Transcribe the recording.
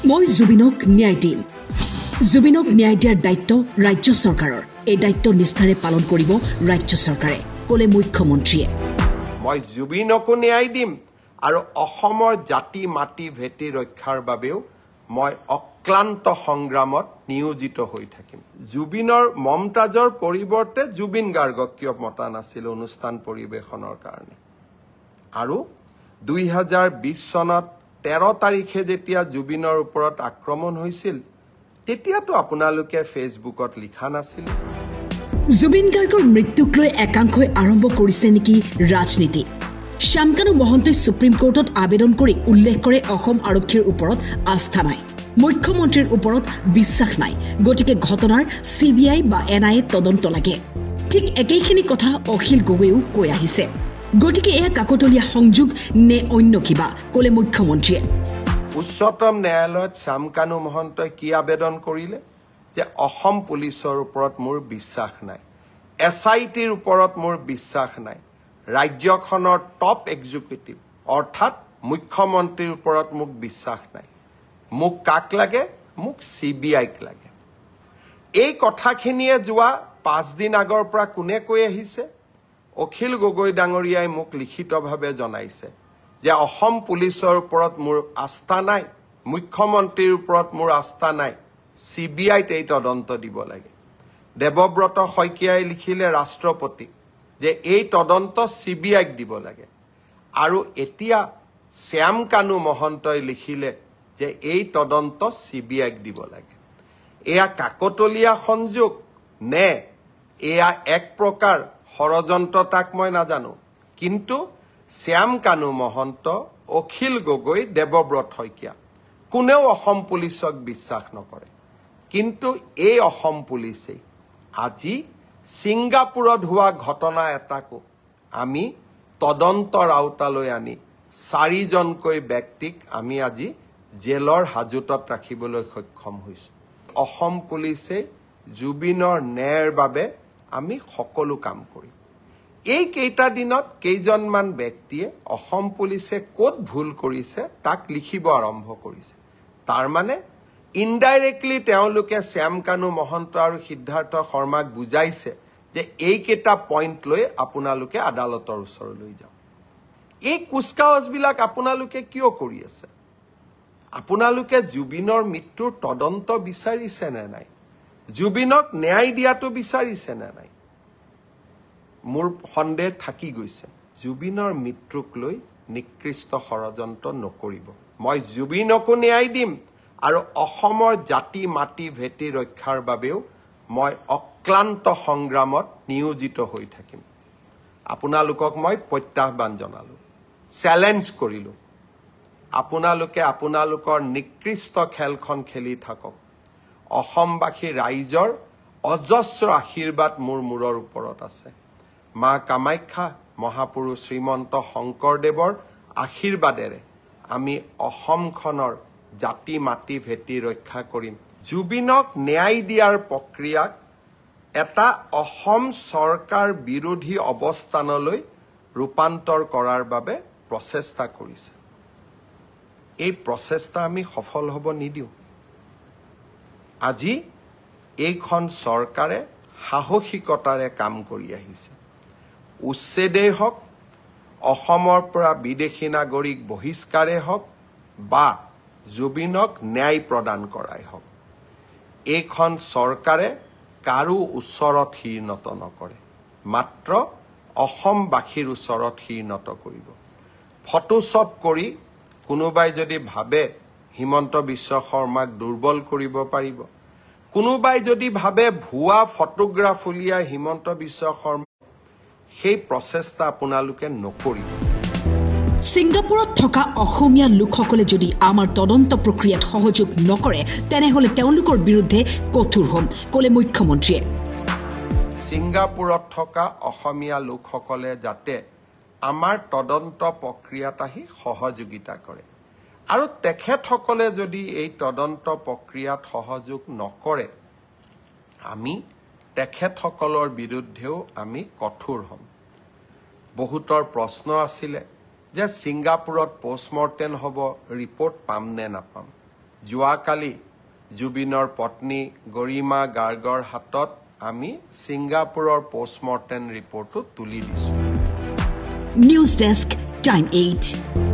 মই জুবিনক ন্যায় দিম। জুবিনক ন্যায় দিয়াৰ দায়িত্ব ৰাজ্য চৰকাৰৰ। এই দায়িত্ব নিষ্ঠাৰে পালন কৰিব ৰাজ্য চৰকাৰে, ক'লে মুখ্যমন্ত্ৰীয়ে। মই জুবিনকো ন্যায় দিম আৰু অসমৰ জাতি মাটি ভেটি ৰক্ষাৰ বাবেও মই অক্লান্ত সংগ্ৰামত নিয়োজিত হৈ থাকিম। জুবিনৰ মমতাজৰ পৰিৱৰ্তে জুবিন গাৰ্গক কিয় মতা নাছিল অনুষ্ঠান পৰিৱেশনৰ কাৰণে? আৰু 2020 চনত 13 তাৰিখে যেতিয়া জুবিনৰ ওপৰত আক্ৰমণ হৈছিল তেতিয়াতো আপোনালোকে ফেচবুকত লিখা নাছিল। জুবিন গাৰ্গৰ মৃত্যুক লৈ একাংশই আৰম্ভ কৰিছে নেকি ৰাজনীতি? শ্যামকানু মহন্তই সুপ্ৰিম কোৰ্টত আবেদন কৰি উল্লেখ কৰে অসম আৰক্ষীৰ ওপৰত আস্থা নাই, মুখ্যমন্ত্ৰীৰ ওপৰত বিশ্বাস নাই, গতিকে ঘটনাৰ CBI বা NIA তদন্ত লাগে। ঠিক একেইখিনি কথা অখিল গগৈয়েও কৈ আহিছে। গতিকে এয়া কাকতলীয়া সংযোগ নে অন্য কিবা, ক'লে মুখ্যমন্ত্ৰীয়ে। উচ্চতম ন্যায়ালয়ত শ্যামকানু মহন্তই কি আবেদন কৰিলে? যে অসম পুলিচৰ ওপৰত মোৰ বিশ্বাস নাই, SITৰ ওপৰত মোৰ বিশ্বাস নাই, ৰাজ্যখনৰ টপ এক্সিকিউটিভ অৰ্থাৎ মুখ্যমন্ত্ৰীৰ ওপৰত মোক বিশ্বাস নাই। মোক কাক লাগে? মোক CBIক লাগে। এই কথাখিনিয়ে যোৱা 5 দিন আগৰ পৰা কোনে কৈ আহিছে? অখিল গগৈ ডাঙৰীয়াই মোক লিখিতভাৱে জনাইছে যে অসম পুলিচৰ ওপৰত মোৰ আস্থা নাই, মুখ্যমন্ত্ৰীৰ ওপৰত মোৰ আস্থা নাই, CBIত এই তদন্ত দিব লাগে। দেৱব্ৰত শইকীয়াই লিখিলে ৰাষ্ট্ৰপতিক যে এই তদন্ত CBIক দিব লাগে। আৰু এতিয়া শ্যামকানু মহন্তই লিখিলে যে এই তদন্ত CBIক দিব লাগে। এয়া কাকতলীয়া সংযোগ নে এয়া এক প্ৰকাৰ ষড়যন্ত্ৰ তাক মই নাজানো, কিন্তু শ্যামকানু মহন্ত, অখিল গগৈ, দেৱব্ৰত শইকীয়া কোনেও অসম পুলিচক বিশ্বাস নকৰে। কিন্তু এই অসম পুলিচেই আজি ছিংগাপুৰত হোৱা ঘটনা এটাকো আমি তদন্তৰ আওতালৈ আনি 4জনকৈ ব্যক্তিক আমি আজি জেলৰ হাজতত ৰাখিবলৈ সক্ষম হৈছোঁ। অসম পুলিচে জুবিনৰ ন্যায়ৰ বাবে আমি সকলো কাম কৰিম। এই কেইটা দিনত কেইজনমান ব্যক্তিয়ে অসম পুলিচে ক'ত ভুল কৰিছে তাক লিখিব আৰম্ভ কৰিছে। তাৰ মানে ইনডাইৰেক্টলি তেওঁলোকে শ্যামকানু মহন্ত আৰু সিদ্ধাৰ্থ শৰ্মাক বুজাইছে যে এইকেইটা পইণ্ট লৈ আপোনালোকে আদালতৰ ওচৰলৈ যাওক। এই কুচকাৱাজবিলাক আপোনালোকে কিয় কৰি আছে? আপোনালোকে জুবিনৰ মৃত্যুৰ তদন্ত বিচাৰিছে নে নাই? জুবিনক ন্যায় দিয়াটো বিচাৰিছে নে নাই? মোৰ সন্দেহ থাকি গৈছে। জুবিনৰ মৃত্যুক লৈ নিকৃষ্ট ষড়যন্ত্ৰ নকৰিব। মই জুবিনকো ন্যায় দিম আৰু অসমৰ জাতি মাটি ভেটি ৰক্ষাৰ বাবেও মই অক্লান্ত সংগ্ৰামত নিয়োজিত হৈ থাকিম। আপোনালোকক মই প্ৰত্যাহ্বান জনালোঁ, চেলেঞ্জ কৰিলোঁ। আপোনালোকে আপোনালোকৰ নিকৃষ্ট খেলখন খেলি থাকক। অসমবাসী ৰাইজৰ অজস্ৰ আশীৰ্বাদ মোৰ মূৰৰ ওপৰত আছে। মা কামাখ্যা, মহাপুৰুষ শ্ৰীমন্ত শংকৰদেৱৰ আশীৰ্বাদেৰে আমি অসমখনৰ জাতি মাটি ভেটি ৰক্ষা কৰিম। জুবিনক ন্যায় দিয়াৰ প্ৰক্ৰিয়াক এটা অসম চৰকাৰ বিৰোধী অৱস্থানলৈ ৰূপান্তৰ কৰাৰ বাবে প্ৰচেষ্টা কৰিছে। এই প্ৰচেষ্টা আমি সফল হ'ব নিদিওঁ। আজি এইখন চৰকাৰে সাহসিকতাৰে কাম কৰি আহিছে। উচ্ছেদেই হওক, অসমৰ পৰা বিদেশী নাগৰিক বহিষ্কাৰেই হওক বা জুবিনক ন্যায় প্ৰদান কৰাই হওক, এইখন চৰকাৰে কাৰো ওচৰত শিৰ নত নকৰে, মাত্ৰ অসমবাসীৰ ওচৰত শিৰ নত কৰিব। ফটোশ্বপ কৰি কোনোবাই যদি ভাবে হিমন্ত বিশ্ব শৰ্মাক দুৰ্বল কৰিব পাৰিব, কোনোবাই যদি ভাবে ভুৱা ফটোগ্ৰাফ উলিয়াই হিমন্ত বিশ্ব শৰ্মা, সেই প্ৰচেষ্টা আপোনালোকে নকৰিব। ছিংগাপুৰত থকা অসমীয়া লোকসকলে যদি আমাৰ তদন্ত প্ৰক্ৰিয়াত সহযোগ নকৰে তেনেহ'লে তেওঁলোকৰ বিৰুদ্ধে কঠোৰ হ'ম, ক'লে মুখ্যমন্ত্ৰীয়ে। ছিংগাপুৰত থকা অসমীয়া লোকসকলে যাতে আমাৰ তদন্ত প্ৰক্ৰিয়াত আহি সহযোগিতা কৰে, আৰু তেখেতসকলে যদি এই তদন্ত প্ৰক্ৰিয়াত সহযোগ নকৰে আমি তেখেতসকলৰ বিৰুদ্ধেও আমি কঠোৰ হ'ম। বহুতৰ প্ৰশ্ন আছিলে যে ছিংগাপুৰত পোষ্টমৰ্টেম হ'ব, ৰিপৰ্ট পাম নে নাপাম। যোৱাকালি জুবিনৰ পত্নী গৰিমা গাৰ্গৰ হাতত আমি ছিংগাপুৰৰ পোষ্টমৰ্টেম ৰিপৰ্টটো তুলি দিছোঁ। News desk time 8।